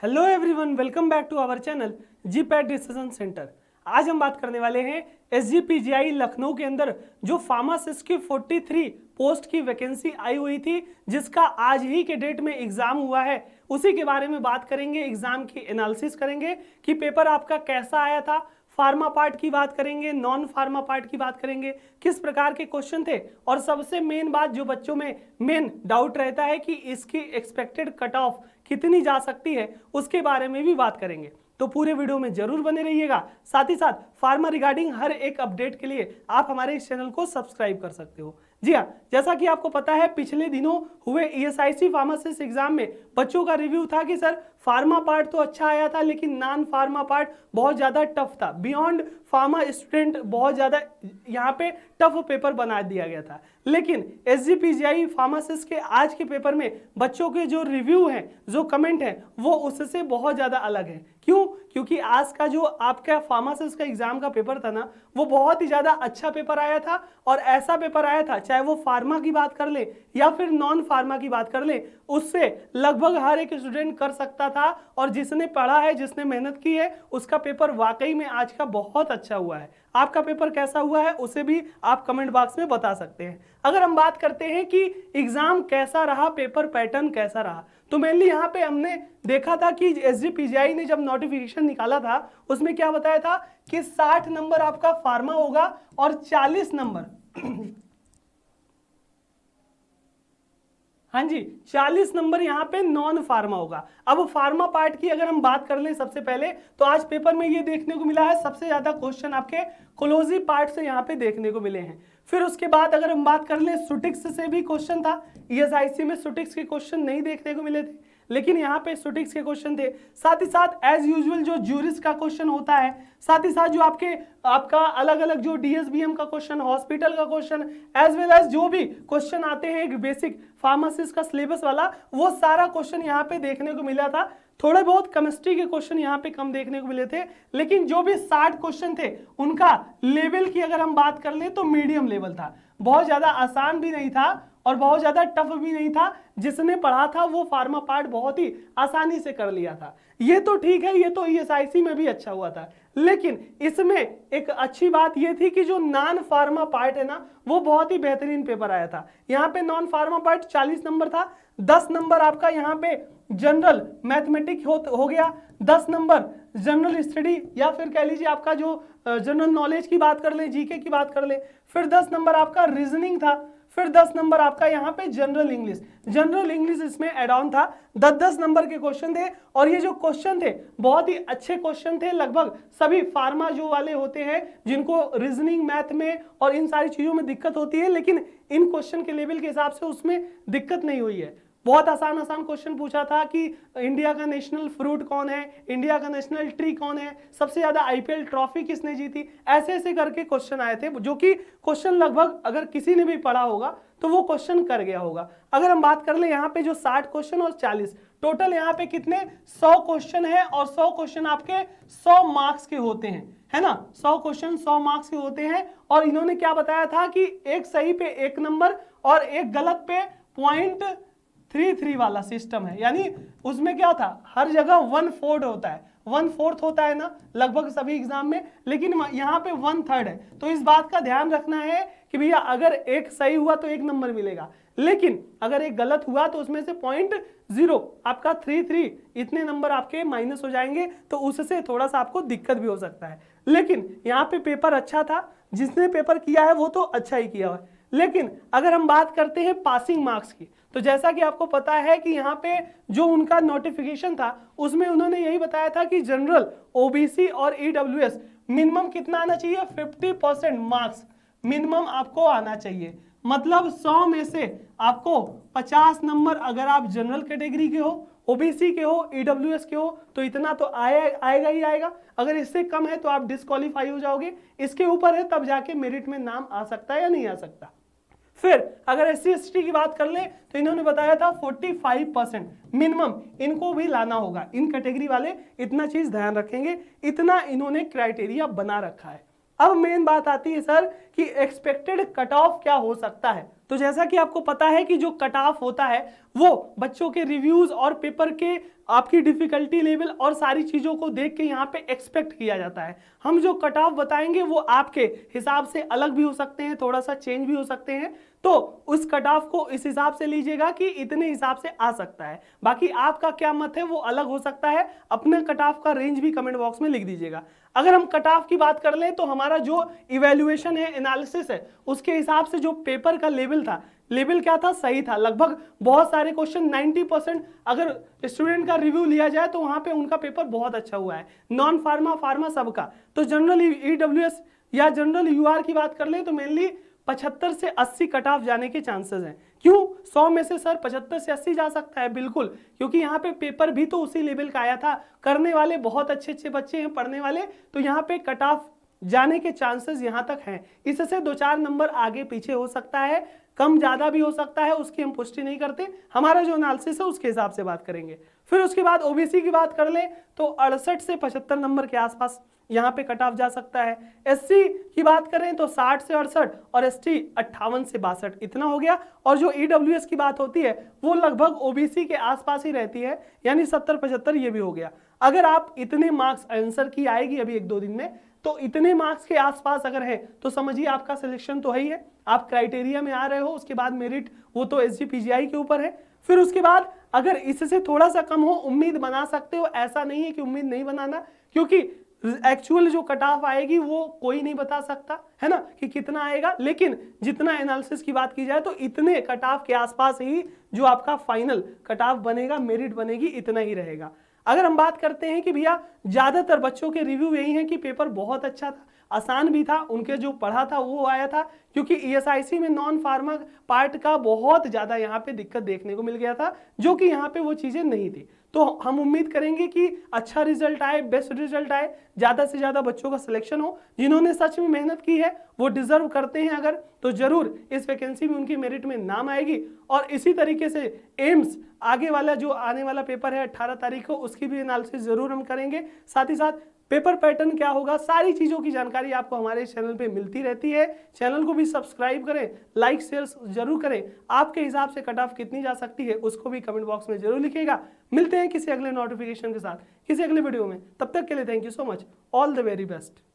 Hello everyone, welcome back to our channel GPAT decision centre. आज हम बात करने वाले हैं एसजीपीजीआई लखनऊ के अंदर जो फार्मासिस्ट की 43 पोस्ट की वैकेंसी आई हुई थी, जिसका आज ही के डेट में एग्जाम हुआ है, उसी के बारे में बात करेंगे। एग्जाम की एनालिसिस करेंगे कि पेपर आपका कैसा आया था, फार्मा पार्ट की बात करेंगे, नॉन फार्मा पार्ट की बात करेंगे, किस प्रकार के क्वेश्चन थे, और सबसे मेन बात जो बच्चों में मेन डाउट रहता है कि इसकी एक्सपेक्टेड कट ऑफ कितनी जा सकती है, उसके बारे में भी बात करेंगे। तो पूरे वीडियो में जरूर बने रहिएगा। साथ ही साथ फार्मा रिगार्डिंग हर एक अपडेट के लिए आप हमारे इस चैनल को सब्सक्राइब कर सकते हो। जी हाँ, जैसा कि आपको पता है पिछले दिनों हुए ईएसआईसी फार्मासिस्ट एग्जाम में बच्चों का रिव्यू था कि सर फार्मा पार्ट तो अच्छा आया था लेकिन नॉन फार्मा पार्ट बहुत ज़्यादा टफ था, बियॉन्ड फार्मा स्टूडेंट बहुत ज़्यादा यहाँ पे टफ पेपर बना दिया गया था। लेकिन एसजीपीजीआई फार्मासिस्ट के आज के पेपर में बच्चों के जो रिव्यू हैं, जो कमेंट हैं, वो उससे बहुत ज़्यादा अलग है। क्यों? क्योंकि आज का जो आपका फार्मासिस्ट का एग्जाम का पेपर था ना, वो बहुत ही ज़्यादा अच्छा पेपर आया था। और ऐसा पेपर आया था, चाहे वो फार्मा की बात कर ले या फिर नॉन फार्मा की बात कर ले, उससे लगभग हर एक स्टूडेंट कर सकता था। और जिसने पढ़ा है, जिसने मेहनत की है, उसका पेपर वाकई में आज का बहुत अच्छा हुआ है। आपका पेपर कैसा हुआ है उसे भी आप कमेंट बॉक्स में बता सकते हैं। अगर हम बात करते हैं कि एग्जाम कैसा रहा, पेपर पैटर्न कैसा रहा, तो मेनली यहाँ पे हमने देखा था कि एसजीपीजीआई ने जब नोटिफिकेशन निकाला था उसमें क्या बताया था कि 60 नंबर आपका फार्मा होगा और 40 नंबर हाँ जी, 40 नंबर यहाँ पे नॉन फार्मा होगा। अब फार्मा पार्ट की अगर हम बात कर लें सबसे पहले, तो आज पेपर में ये देखने को मिला है सबसे ज्यादा क्वेश्चन आपके कोलोजी पार्ट से यहाँ पे देखने को मिले हैं। फिर उसके बाद अगर हम बात कर लें सुटिक्स से भी क्वेश्चन था। ईएसआईसी में सुटिक्स के क्वेश्चन नहीं देखने को मिले थे, लेकिन यहाँ पे सुटिक्स के क्वेश्चन थे। साथ ही साथ एज यूजुअल जो ज्यूरिस का क्वेश्चन होता है, साथ ही साथ जो आपका अलग अलग जो डीएसबीएम का क्वेश्चन, हॉस्पिटल का क्वेश्चन, एज वेल एज जो भी क्वेश्चन आते हैं एक बेसिक फार्मासिस्ट का सिलेबस वाला, वो सारा क्वेश्चन यहाँ पे देखने को मिला था। थोड़े बहुत केमिस्ट्री के क्वेश्चन यहाँ पे कम देखने को मिले थे, लेकिन जो भी 60 क्वेश्चन थे उनका लेवल की अगर हम बात कर ले तो मीडियम लेवल था। बहुत ज्यादा आसान भी नहीं था और बहुत ज्यादा टफ भी नहीं था। जिसने पढ़ा था वो फार्मा पार्ट बहुत ही आसानी से कर लिया था। ये तो ठीक है, ये तो ईएसआईसी में भी अच्छा हुआ था, लेकिन इसमें एक अच्छी बात ये थी कि जो नॉन फार्मा पार्ट है ना, वो बहुत ही बेहतरीन पेपर आया था। यहाँ पे नॉन फार्मा पार्ट 40 नंबर था, 10 नंबर आपका यहाँ पे जनरल मैथमेटिक्स हो गया, 10 नंबर जनरल स्टडी या फिर कह लीजिए आपका जो जनरल नॉलेज की बात कर ले, जीके की बात कर ले, फिर 10 नंबर आपका रीजनिंग था, फिर 10 नंबर आपका यहाँ पे जनरल इंग्लिश इसमें एड ऑन था। 10-10 नंबर के क्वेश्चन थे, और ये जो क्वेश्चन थे बहुत ही अच्छे क्वेश्चन थे। लगभग सभी फार्मा जो वाले होते हैं जिनको रीजनिंग, मैथ में और इन सारी चीजों में दिक्कत होती है, लेकिन इन क्वेश्चन के लेवल के हिसाब से उसमें दिक्कत नहीं हुई है। बहुत आसान क्वेश्चन पूछा था कि इंडिया का नेशनल फ्रूट कौन है, इंडिया का नेशनल ट्री कौन है, सबसे ज्यादा आईपीएल ट्रॉफी किसने जीती, ऐसे ऐसे करके क्वेश्चन आए थे, जो कि क्वेश्चन लगभग अगर किसी ने भी पढ़ा होगा तो वो क्वेश्चन कर गया होगा। अगर हम बात कर ले यहाँ पे जो 60 क्वेश्चन और 40 टोटल यहाँ पे कितने 100 क्वेश्चन है, और 100 क्वेश्चन आपके 100 मार्क्स के होते हैं, है ना। 100 क्वेश्चन 100 मार्क्स के होते हैं, और इन्होंने क्या बताया था कि एक सही पे 1 नंबर और एक गलत पे 0.33 वाला सिस्टम है। यानी उसमें क्या था, हर जगह 1/4 होता है, 1/4 होता है ना लगभग सभी एग्जाम में, लेकिन यहाँ पे 1/3 है। तो इस बात का ध्यान रखना है कि भैया अगर एक सही हुआ तो 1 नंबर मिलेगा, लेकिन अगर एक गलत हुआ तो उसमें से 0.0 आपका 33 इतने नंबर आपके माइनस हो जाएंगे, तो उससे थोड़ा सा आपको दिक्कत भी हो सकता है। लेकिन यहाँ पे पेपर अच्छा था, जिसने पेपर किया है वो तो अच्छा ही किया है। लेकिन अगर हम बात करते हैं पासिंग मार्क्स की, तो जैसा कि आपको पता है कि यहाँ पे जो उनका नोटिफिकेशन था उसमें उन्होंने यही बताया था कि जनरल, ओबीसी और ईडब्ल्यूएस मिनिमम कितना आना चाहिए, 50% मार्क्स मिनिमम आपको आना चाहिए। मतलब 100 में से आपको 50 नंबर अगर आप जनरल कैटेगरी के हो, ओबीसी के हो, ईडब्ल्यूएस के हो, तो इतना तो आएगा ही आएगा। अगर इससे कम है तो आप डिस्क्वालीफाई हो जाओगे। इसके ऊपर है तब जाके मेरिट में नाम आ सकता है या नहीं आ सकता। फिर अगर एससी एसटी की बात कर ले तो इन्होंने बताया था 45% मिनिमम इनको भी लाना होगा। इन कैटेगरी वाले इतना चीज ध्यान रखेंगे, इतना इन्होंने क्राइटेरिया बना रखा है। अब मेन बात आती है सर कि एक्सपेक्टेड कट ऑफ क्या हो सकता है। तो जैसा कि आपको पता है कि जो कट ऑफ होता है वो बच्चों के रिव्यूज और पेपर के आपकी डिफिकल्टी लेवल और सारी चीजों को देख के यहाँ पे एक्सपेक्ट किया जाता है। हम जो कट ऑफ बताएंगे वो आपके हिसाब से अलग भी हो सकते हैं, थोड़ा सा चेंज भी हो सकते हैं, तो उस कट ऑफ को इस हिसाब से लीजिएगा कि इतने हिसाब से आ सकता है। बाकी आपका क्या मत है वो अलग हो सकता है। अपने कट ऑफ का रेंज भी कमेंट बॉक्स में लिख दीजिएगा। अगर हम कट ऑफ की बात कर लें तो हमारा जो इवैल्यूएशन है, एनालिसिस है, उसके हिसाब से जो पेपर का लेवल था, लेवल क्या था, सही था। लगभग बहुत सारे क्वेश्चन 90% अगर स्टूडेंट का रिव्यू लिया जाए तो वहां पे उनका पेपर बहुत अच्छा हुआ है, नॉन फार्मा फार्मा सबका। तो जनरल ईडब्ल्यूएस या जनरल यूआर की बात कर लें तो मेनली 75 से 80 कट ऑफ जाने के चांसेस हैं। क्यों 100 में से सर 75 से 80 जा सकता है? बिल्कुल, क्योंकि यहाँ पे पेपर भी तो उसी लेवल का आया था, करने वाले बहुत अच्छे अच्छे बच्चे हैं पढ़ने वाले, तो यहाँ पे कट ऑफ जाने के चांसेस यहाँ तक हैं। इससे 2-4 नंबर आगे पीछे हो सकता है, कम ज्यादा भी हो सकता है, उसकी हम पुष्टि नहीं करते। हमारा जो एनालिसिस है उसके हिसाब से बात करेंगे। फिर उसके बाद ओबीसी की बात कर ले तो 68 से 75 नंबर के आसपास यहाँ पे कट ऑफ जा सकता है। एससी की बात करें तो 60 से 68 और एसटी 58 से 62 इतना हो गया। और जो ईडब्ल्यूएस की बात होती है वो लगभग ओबीसी के आसपास ही रहती है, यानी 70-75 ये भी हो गया। अगर आप इतने मार्क्स आंसर की आएगी अभी 1-2 दिन में, तो इतने मार्क्स के आसपास अगर है तो समझिए आपका सिलेक्शन तो है ही है, आप क्राइटेरिया में आ रहे हो। उसके बाद मेरिट वो तो एसजीपीजीआई के ऊपर है। फिर उसके बाद अगर इससे थोड़ा सा कम हो, उम्मीद बना सकते हो, ऐसा नहीं है कि उम्मीद नहीं बनाना, क्योंकि एक्चुअल जो कट ऑफ आएगी वो कोई नहीं बता सकता है ना कि कितना आएगा। लेकिन जितना एनालिसिस की बात की जाए तो इतने कट ऑफ के आसपास ही जो आपका फाइनल कट ऑफ बनेगा, मेरिट बनेगी, इतना ही रहेगा। अगर हम बात करते हैं कि भैया ज्यादातर बच्चों के रिव्यू यही हैं कि पेपर बहुत अच्छा था, आसान भी था, उनके जो पढ़ा था वो आया था, क्योंकि ईएसआईसी में नॉन फार्मा पार्ट का बहुत ज्यादा यहाँ पे दिक्कत देखने को मिल गया था, जो कि यहाँ पे वो चीजें नहीं थी। तो हम उम्मीद करेंगे कि अच्छा रिजल्ट आए, बेस्ट रिजल्ट आए, ज्यादा से ज्यादा बच्चों का सिलेक्शन हो। जिन्होंने सच में मेहनत की है वो डिजर्व करते हैं अगर, तो जरूर इस वैकेंसी में उनकी मेरिट में नाम आएगी। और इसी तरीके से एम्स आगे वाला जो आने वाला पेपर है 18 तारीख को, उसकी भी एनालिसिस जरूर हम करेंगे। साथ ही साथ पेपर पैटर्न क्या होगा, सारी चीजों की जानकारी आपको हमारे चैनल पे मिलती रहती है। चैनल को भी सब्सक्राइब करें, लाइक शेयर जरूर करें। आपके हिसाब से कट ऑफ कितनी जा सकती है उसको भी कमेंट बॉक्स में जरूर लिखिएगा। मिलते हैं किसी अगले नोटिफिकेशन के साथ किसी अगले वीडियो में, तब तक के लिए thank you so much, all the very best.